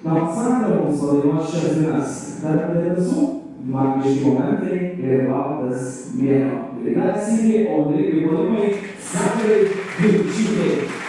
Na Sandra mums padainuos šias dainas. Tarp debesų, magiški momentai ir valdas mėnuo. Ir dar sykį, o dalykai padumai, Sandrai Vilčytei.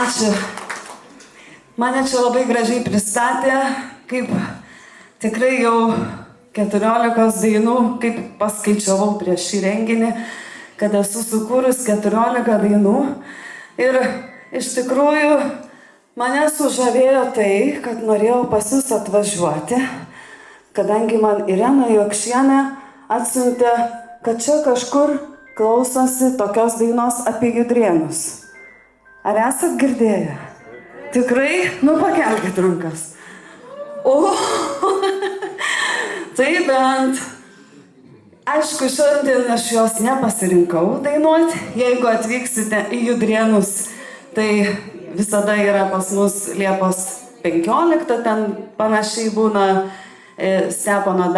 Ačiū. Mane čia labai gražiai pristatė, kaip tikrai jau 14 dainų, kaip paskaičiavau prieš šį renginį, kad esu sukūrus 14 dainų. Ir iš tikrųjų mane sužavėjo tai, kad norėjau pas jūs atvažiuoti, kadangi man Irena Jokšienė atsiuntė, kad čia kažkur klausosi tokios dainos apie Judrėnus. Ar esat girdėję? Tikrai? Nu, pakelkit rankas. O, tai bent. Aišku, šiandien aš jos nepasirinkau dainuoti. Jeigu atvyksite į Judrėnus, tai visada yra pas mus Liepos 15, ten panašiai būna Stepono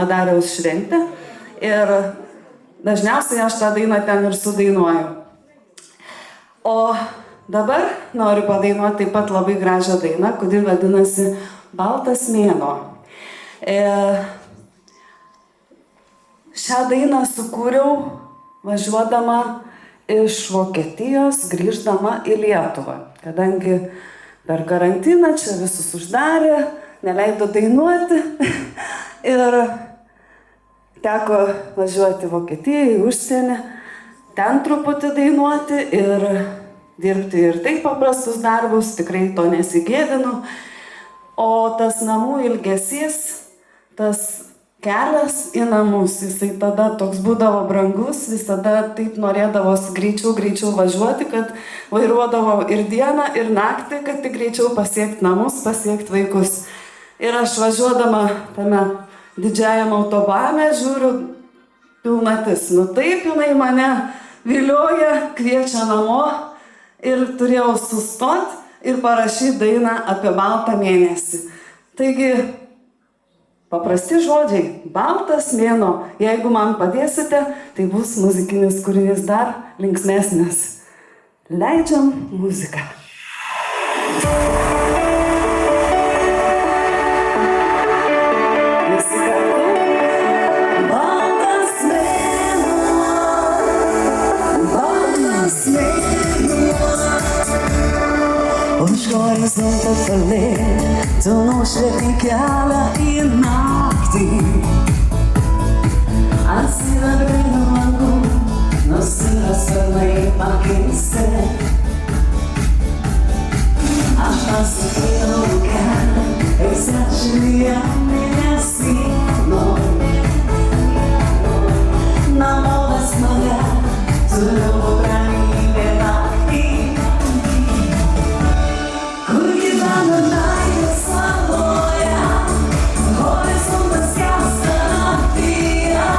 Dariaus šventė. Ir dažniausiai aš tą dainą ten ir sudainuoju. O dabar noriu padainuoti taip pat labai gražią dainą, kuri vadinasi Baltas mėnuo. Šią dainą sukūriau važiuodama iš Vokietijos, grįždama į Lietuvą. Kadangi per karantiną čia visus uždarė, neleido dainuoti ir teko važiuoti į Vokietiją, į užsienį, ten truputį dainuoti ir dirbti ir taip paprastus darbus, tikrai to nesigėdinu. O tas namų ilgesys, tas kelias į namus, jisai tada toks būdavo brangus, visada taip norėdavosi greičiau važiuoti, kad vairuodavau ir dieną, ir naktį, kad tik greičiau pasiekti namus, pasiekti vaikus. Ir aš važiuodama tame didžiajam autobane žiūriu pilnatis. Nu taip jinai mane vilioja, kviečia namo ir turėjau sustoti ir parašyti dainą apie baltą mėnesį. Taigi, paprasti žodžiai, baltas mėnuo. Jeigu man padėsite, tai bus muzikinis kūrinys dar linksmesnis. Leidžiam muziką. Visi kartu. Baltas mėnuo, baltas mėnuo. Už horizonto toli, tu nušvieti kelią į naktį. Ant sidabrinių langų nusira sparnai pakeisti. Aš pasakydavau kelią, ir sečiuoja mėnesino. Namo vis mane, turiu ramybę naktį. Kur gyvena meilės saloje, horizontas skęsta naktyje.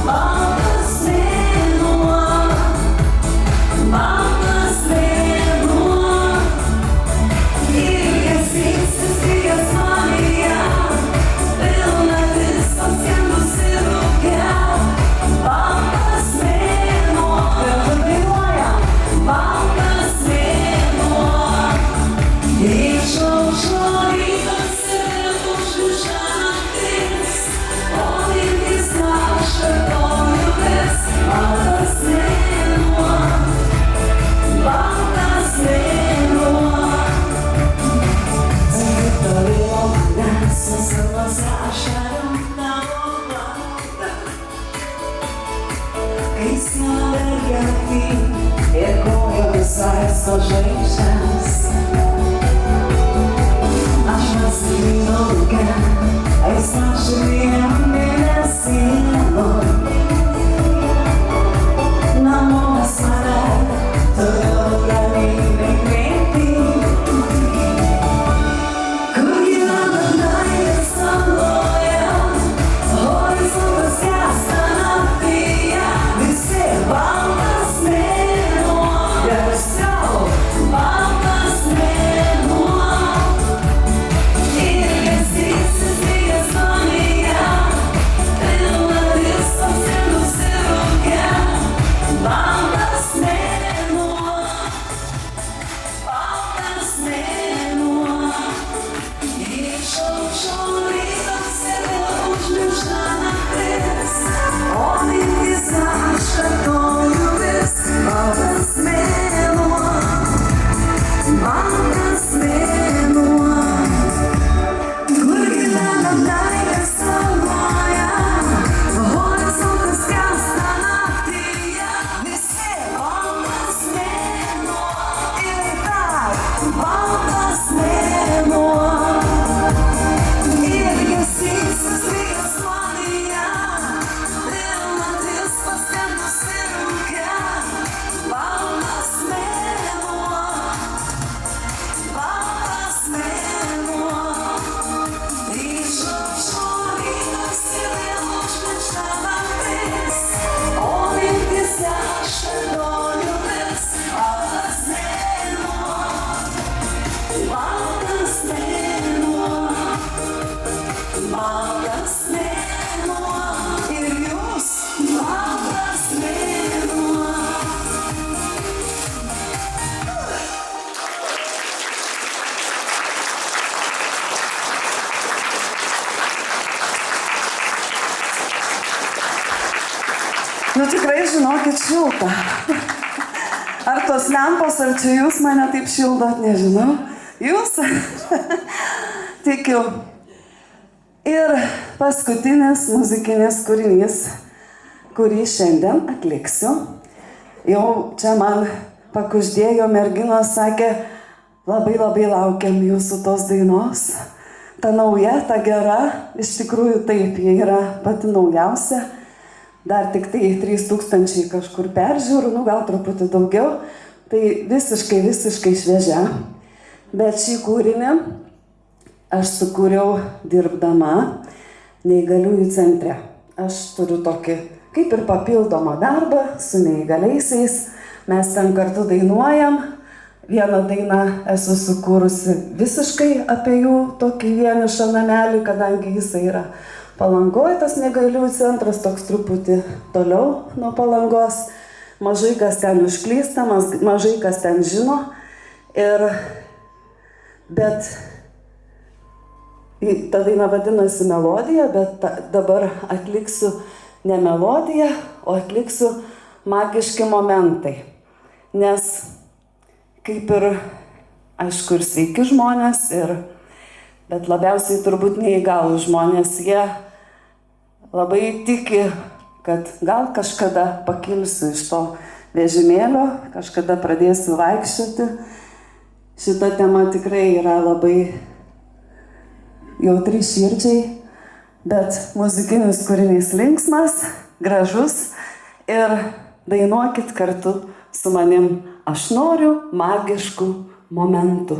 Baltas mėnuo, baltas mėnuo. Ilgesys įstrigęs manyje, pilnatis paskendusi rūke. Baltas mėnuo, ir dainuoja, baltas mėnuo. Išaušo rytas ir užliūža naktis, o viltis naša kartoju vis. Baltas mėnuo, baltas mėnuo. Taip toliau manęs salose ašarom tavo balta. Kai siela vergia naktį ir kojomis saisto žvaigždes. Aš pasiklydau lauke, aistrašalyje mėnesino. Namo vis mane, turiu ramybę kreipti. Kur gyvena meilės saloje, horizontas skęsta naktyje. Visi baltas mėnuo, garsiau, baltas mėnuo. Ilgesys įstrigęs manyje, pilnatis paskendusi rūke. Baltas mėnuo, baltas mėnuo. Išaušo rytas ir užliūža naktis, o mintyse aš kartoju vis. Baltas mėnuo, baltas mėnuo. Kur gyvena meilės saloje, horizontas skęsta naktyje. Visi baltas mėnuo ir dar baltas mėnuo. Nu tikrai žinokit šilta. Ar tos lempos, ar čia jūs mane taip šildot, nežinau. Jūs? Tikiu. Ir paskutinis muzikinis kūrinys, kurį šiandien atliksiu. Jau čia man pakuždėjo merginos, sakė, labai laukiam jūsų tos dainos. Ta nauja, ta gera, iš tikrųjų taip, jie yra pati naujausia. Dar tik tai 3000 kažkur peržiūrų, nu gal truputį daugiau. Tai visiškai šviežia. Bet šį kūrinį aš sukūriau dirbdama neįgaliųjų centre. Aš turiu tokį kaip ir papildomą darbą su neįgaliaisiais. Mes ten kartu dainuojam. Vieną dainą esu sukūrusi visiškai apie jų tokį vienišą namelį, kadangi jisai yra Palangoj, tas neįgaliųjų centras, toks truputį toliau nuo Palangos. Mažai kas ten užklysta, mažai kas ten žino. Bet ta daina vadinasi Melodija, bet dabar atliksiu ne melodiją, o atliksiu magiški momentai. Nes kaip ir, aišku, ir sveiki žmonės, bet labiausiai turbūt neįgalūs žmonės, jie labai tiki, kad gal kažkada pakilsiu iš to vežimėlio, kažkada pradėsiu vaikščioti. Šita tema tikrai yra labai jautri širdžiai, bet muzikinis kūrinys linksmas, gražus ir dainuokit kartu su manim. Aš noriu magiškų momentų.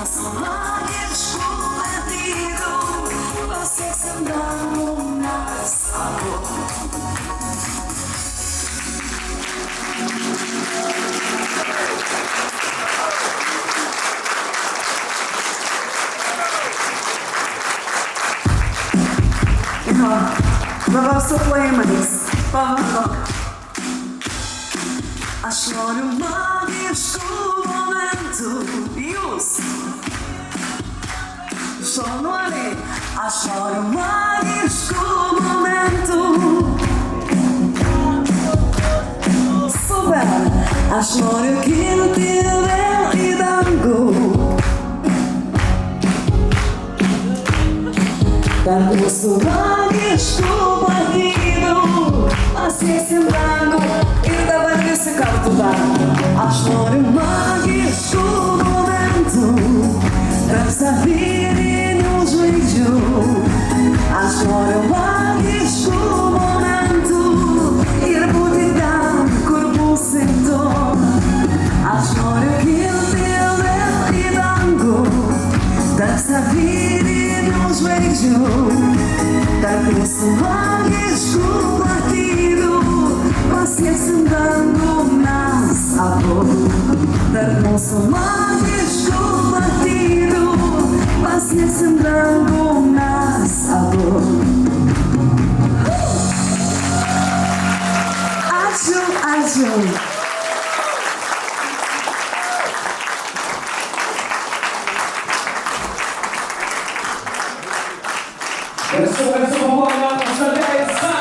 So su plojimais. Pamatuok. Aš noriu magiškų momentų. Jūs. Šaunuoliai. Aš noriu magiškų momentų. Super. Aš noriu kilti vėl į dangų. Tarp mūsų magiškų pavyzdžių pasieksim dangų ir dabar visi kartu dar. Aš noriu magiškų momentų tarp savirinių žvaigždžių. Aš noriu magiškų momentų ir būti ten, kur būsim tu. Aš noriu kilti vėl į dangų tarp savirinių žvaigždžių, tarp mūsų magiškų platybių pasieksim dangų mes abu. Tarp mūsų magiškų platybių pasieksim dangų mes abu. Ačiū, ačiū. Garsu, garsu, pamojame, šalia